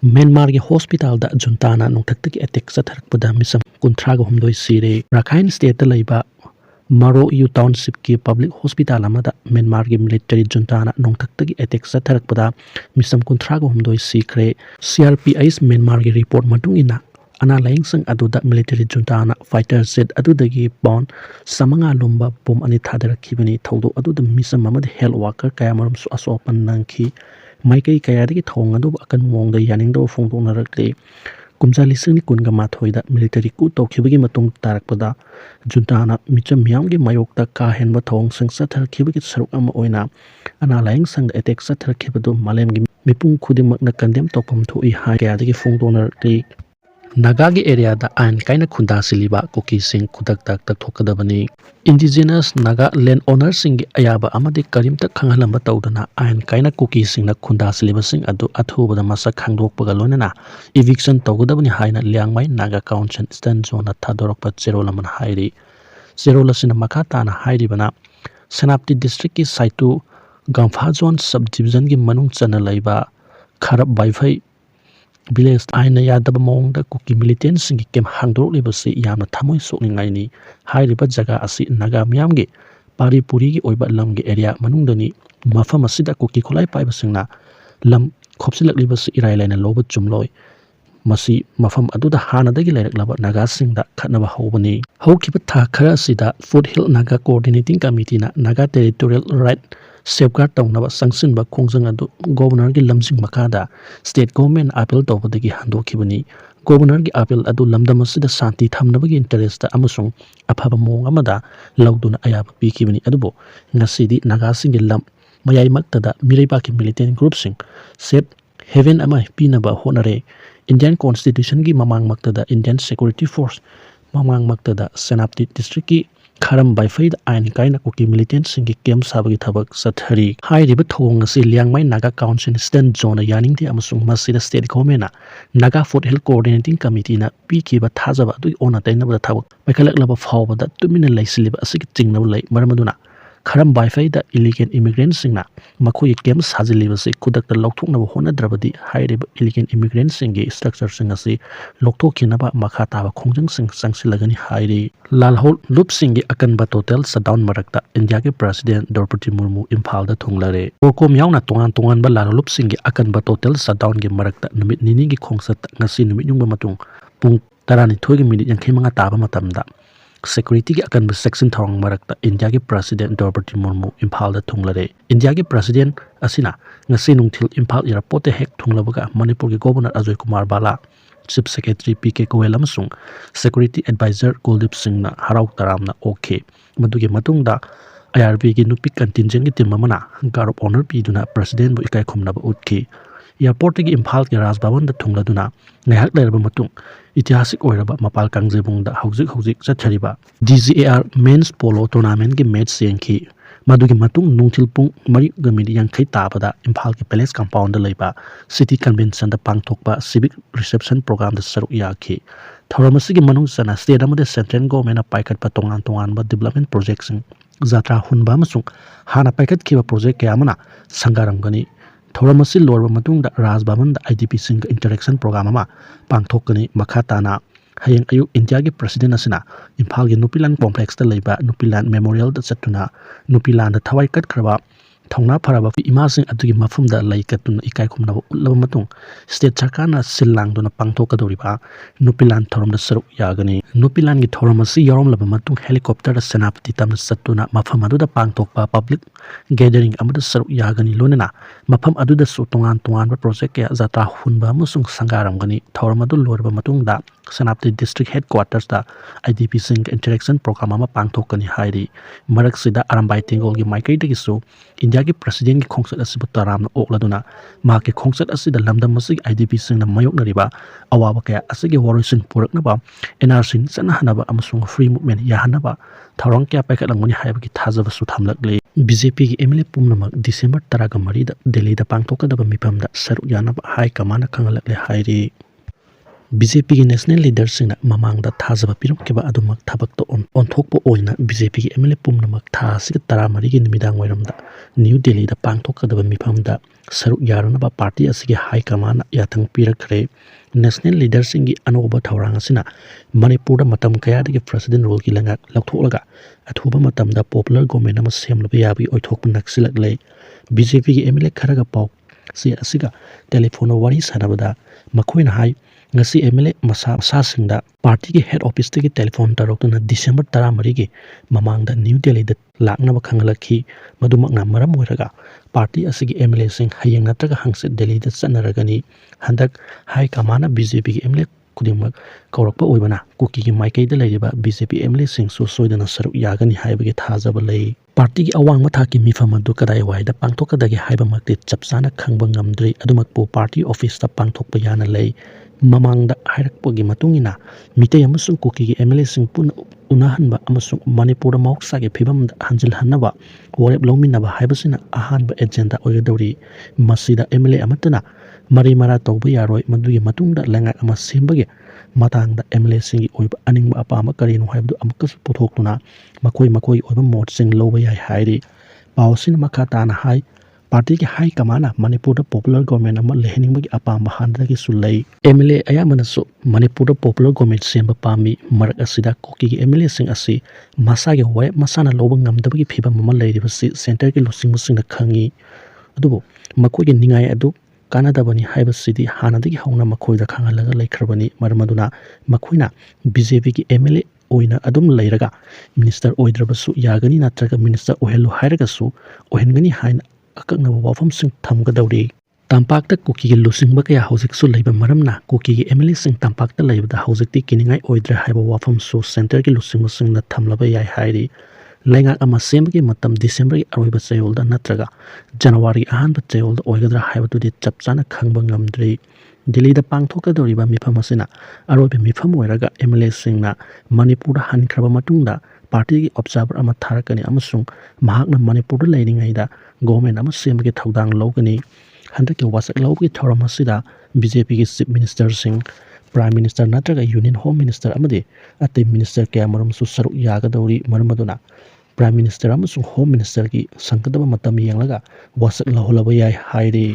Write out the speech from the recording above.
Myanmar की hospital da juntana nongthak ki attack satharakpada misam 38 sire Rakhine state laiba Maro U township ki public hospital amada Myanmar की military juntana nongthak ki attack satharakpada misam 38 sikhre CRPS Myanmar की report matung ina ana laing sang aduda military juntana fighter jet adudagi pon samanga lomba bom ani thadarakibani thodo aduda misam amada health worker kayamaram su asopan nangki Maikai kayadagi thong adu akan mong da yaning do phong dong narakle kumja lising ni kun ga mathoi da military ku tokhibagi matung tarakpada juntana micham miyam gi mayok ta ka hen ba thong sang sathar khibagi saruk ama oina ana laing sang da attack sathar khibadu malem gi mipung khudimak na kandem topam thoi ha kayadagi phong dong narakle Nagagi areada ain kaina khunda siliba kuki sing kudak tak tak thokadabani indigenous naga land owner sing ayaba amadi karim tak khangalamba tawdana ain kaina kuki sing na khunda siliba sing adu athubada masa khangdok pagalonena eviction tawgadabani haina liangmai naga council stand zone thadorokpa cherolaman hairi cherolasina makata na hairi bana Senapti district ki saitu Gampha zone subdivision ki manung chana laiba kharab baifai village aina yadaba mongda kuki militants singi kem hangdok lebasi yamna thamoi sokningai ni hairiba jaga asi naga miyamge pari puri gi oiba lamge area manungdani mafam asida kuki kholai paiba singna lam khopsilak lebasi irai laina loba chumloi masi mafam aduda hana dagi lairak laba naga singda khatnaba hobani haukiba tha khara asida foothill naga coordinating committee na naga territorial right safeguard tawnaba sangsinba khongjang adu governor gi lamsing makada state government appeal tawbadagi handokhibani governor gi appeal adu lamdam asida shanti thamnabagi interest ta amasung afaba mong amada lawduna ayaba pikibani adubo ngasidi naga singi lam mayai maktada miraiba ki militant group sing safe haven ama pinaba honare Indian constitution gi mamang maktada Indian security force mamang maktada Senapti district ki Kharam baifai ain kaina kuki militant singi kem sabagi thabak sathari hairiba thong asi liangmai naga council stand zone yaning ti amasung masida state government naga foothill coordinating committee na piki ba thajaba du ona taina ba thabak paikhalak laba phawba da tumina laisiliba asigi chingnab lai maramaduna Kharam baifai da illegal immigrants singna makhoi kem sajiliba se kudak da lokthokna hona drabadi hairiba illegal immigrants singi structure sing asi lokthokhinaba makha taba khongjang sing sangsilagani hairi lalhol loop singi akan ba total shutdown marakta India ke president Draupadi Murmu Imphal da thunglare kom yauna tongan ba lalhol loop singi akan ba total shutdown ge marakta numit nini gi khongsat ngasi numit nyungba matung pung 12 gi minute 85 taba matamda security ki akan section thong marakta India ki president Draupadi Murmu Imphal da thunglare India ki president asina ngasi nungthil Imphal airport te hek thunglabaga Manipur ki governor Ajay Kumar Bala chief secretary PK Goel amasung security advisor Kuldip Singh na harau taramna okay madugi matungda IRB ki nupi contingent ki team amana guard of honor pi duna president bu ikai khumna ba utki airport ki Imphal ki Raj Bhavan da thungladuna ngahak lerba matung इतिहासिक ओइरबा मपाल कांगजेबुंगदा हौजिक चथरिबा DGAR men's polo tournament की match सेंखी मदुगी मतुंग नुंगथिल पुंग मरि गमिदि यांखै ताबदा इम्फाल की palace compound लैबा city convention दा पांगथोकबा civic reception programme दा सरुक याखी थौरमसिगी मनुंग सना state अमदे central government पाइकटबा तोंगान बा development project सिंग जात्रा हुनबा मसुंग हाना पाइकट किबा project कयामना संगारमगनी थौरमसि लोरबा मतुंगदा Raj Bhavan दा IDP सिंग interaction programme अमा पांगथोकनी मखाताना hayang ayu India ki president asina Imphal ki Nupilan complex ta leiba Nupilan memorial da chatuna Nupilan da thawai kat khraba thongna pharaba ima sing adugi mafum da lai katuna ikai khumna ulaba matung state sarkar na silang dona pangthok kadoriba Nupilan thorom da saruk yagani Nupilan ki thorom asi yarom laba matung helicopter da Senapti tam satuna mafam adu da pangthok pa public gathering amada saruk yagani lonena mafam adu da su tongan ba project ya zata hunba musung sangaram gani thorom adu lorba matung da Senapti district headquarters da IDP sing interaction program ama pangthokani hairi marak sida arambai tengol gi maikai de gisu India ki president ki khongsat asibu taramna okladuna ma ki khongsat asida lamdam masig IDP sing na mayok nariba awaba kaya asigi warisin puraknaba NRC sana hanaba amasung free movement ya hanaba tharong kya paikat langmani haiba ki thajaba su thamlakle BJP ki MLA pumnamak December 13 da Delhi da pangthokadaba mipam da saru yanaba hai kamana khangalakle hairi BJP national leaders in Mamangda Tazaba Pirukiba Adumak Tabakto on Tokpo Oina, BJP MLA Pumnamak Tasik Taramari Midang Weramda, New Delhi the Pangtoka the Mipamda, Saruk Yaranaba Party Asigi High Command Yatang Pirakre, national leaders in Anoba Taurangasina, Manipur Matam Kayadi President Rolgilanga, Laktolaga, at Huba Matam the popular government Sam Labiabi or Tokmanak Silak Lay, BJP MLA Karagapau, Si Asiga, telephone Wari Sanabada, Makuin High. Ngasi MLA masa singda party ki head office ki telephone tarokna December 13 ki mamangda New Delhi da lakna ba khangalakhi madumakna maram oiraga party asigi MLA sing hayeng natraga hangse Delhi da chanaragani handak high command BJP ki MLA kudingmak kaurakpa oibana kuki ki maikai da leiriba BJP MLA sing so soidana saruk yagani haibagi thajaba lei party ki awang matha ki mifam adu kadai wai da pangthokadagi haiba makti chapsana khangba ngamdri adumakpo party office ta pangthokpa yana lei Mamangda Hirakpogi Matungina, Mite Amasung Kuki MLA Sing Pun Unahanba Amasung Manipur Moksagi Pibam Hanjil Hanaba, Warep Lominaba Hibasina Ahanba agenda Oyadori, Masida MLA Amatana, Mari Marato Yaroi Maduya Matunda Langa Amasimbagi, Matang the MLA Singi Oib Aning Apama Karino Hibdu Amakas Putokuna, Makoi Oba Mort Sing Loway Hairi, Pausin Makatana High. Party ki high kamana Manipur popular government ama lehening bagi apa mahanda ki sulai MLA aya manasu Manipur popular government semba pami marak asida koki ki MLA sing asi masa ge wai masana lobang ngamda bagi phiba mama leiri basi center ki losing musing na khangi adubo makoi ki ningai adu kanada bani haiba sidi hanadagi hauna makoi da khangalaga laikhrabani marmaduna makoina BJP ki MLA oina adum leiraga minister oidrabasu yagani natraga minister ohelu hairagasu ohengani hain akakna wafam sing thamgadawri tampakta kuki lusing ba kaya hojik su leiba maramna kuki MLA sing tampakta leiba da hojik ti kiningai oidra haiba wafam su center ki lusing sing na thamlaba yai hairi lenga ama sem ki matam December ki aroiba chayol da natraga January ahan ba chayol da oigadra haiba tu di chapchana khangba ngamdri Delhi da pangthoka doriba mifam asina aroiba mifam oiraga MLA sing na Manipur hankraba matungda party ki observer ama tharakani amasung mahakna Manipur leiringai da government ama semgi thaudang logani handaki wasak logi thoramasida BJP ki chief minister sing prime minister natraga union home minister amadi ate minister kaya maram su saruk yaga dawri marmaduna prime minister amasung home minister ki sankadaba matam yenglaga wasak laholaba yai hairi